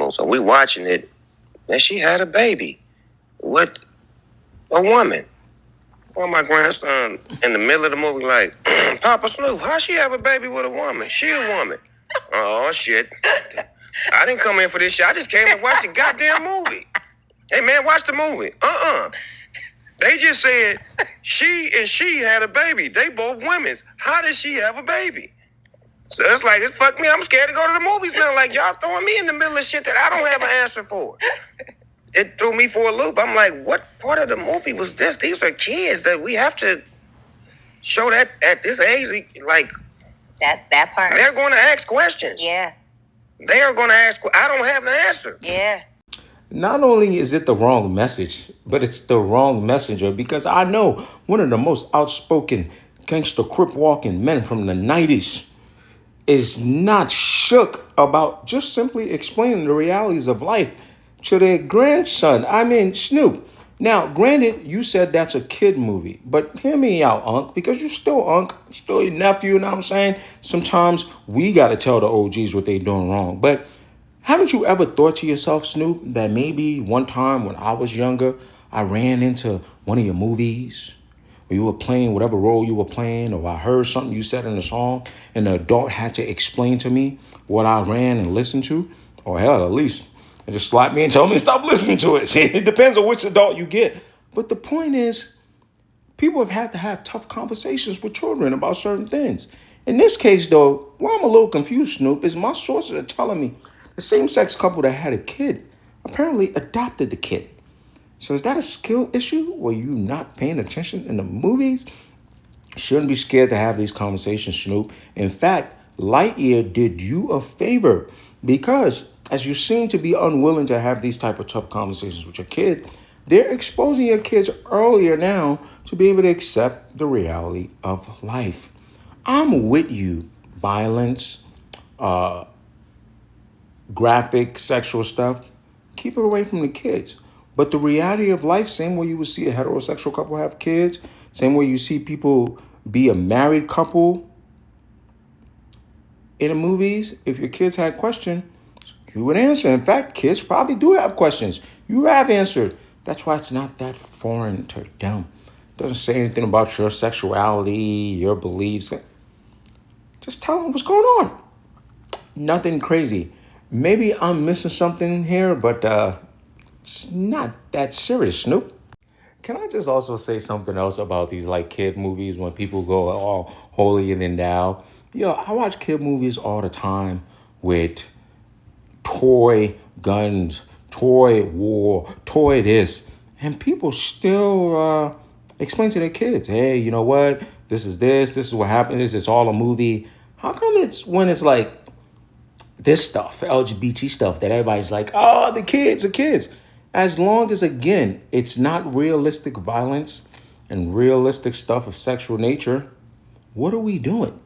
normal. So we watching it, and she had a baby with a woman. Well, my grandson in the middle of the movie like, Papa Snoop, how she have a baby with a woman? She a woman. Oh, shit. I didn't come in for this shit. I just came to watch the goddamn movie. Hey, man, watch the movie. They just said she had a baby. They both women's. How did she have a baby? So it's like, it fucked me. I'm scared to go to the movies now. Like, y'all throwing me in the middle of shit that I don't have an answer for. It threw me for a loop. I'm like, what part of the movie was this? These are kids that we have to show that at this age. Like, that part. They're going to ask questions. Yeah. They are going to ask. I don't have the answer. Yeah. Not only is it the wrong message, but it's the wrong messenger, because I know one of the most outspoken gangster crip walking men from the 90s is not shook about just simply explaining the realities of life to their grandson. I mean, Snoop. Now, granted, you said that's a kid movie, but hear me out, Unc, because you're still Unc, still your nephew, you know what I'm saying? Sometimes we got to tell the OGs what they doing wrong. But haven't you ever thought to yourself, Snoop, that maybe one time when I was younger, I ran into one of your movies, or you were playing whatever role you were playing, or I heard something you said in a song, and the adult had to explain to me what I ran and listened to? Or hell, at least and just slapped me and told me to stop listening to it. It depends on which adult you get. But the point is, people have had to have tough conversations with children about certain things. In this case, though, why I'm a little confused, Snoop, is my sources are telling me the same-sex couple that had a kid apparently adopted the kid. So is that a skill issue? Were you not paying attention in the movies? Shouldn't be scared to have these conversations, Snoop. In fact, Lightyear did you a favor, because as you seem to be unwilling to have these type of tough conversations with your kid, they're exposing your kids earlier now to be able to accept the reality of life. I'm with you. Violence, graphic, sexual stuff, keep it away from the kids. But the reality of life, same way you would see a heterosexual couple have kids, same way you see people be a married couple in the movies, if your kids had questions, you would answer. In fact, kids probably do have questions. You have answered. That's why it's not that foreign to them. It doesn't say anything about your sexuality, your beliefs. Just tell them what's going on. Nothing crazy. Maybe I'm missing something here, but it's not that serious, Snoop. Can I just also say something else about these like kid movies when people go all holier than thou? Yo, I watch kid movies all the time with toy guns, toy war, toy this. And people still explain to their kids, hey, you know what? This is what happens. It's all a movie. How come it's when it's like this stuff, LGBT stuff, that everybody's like, oh, the kids. As long as, again, it's not realistic violence and realistic stuff of sexual nature, what are we doing?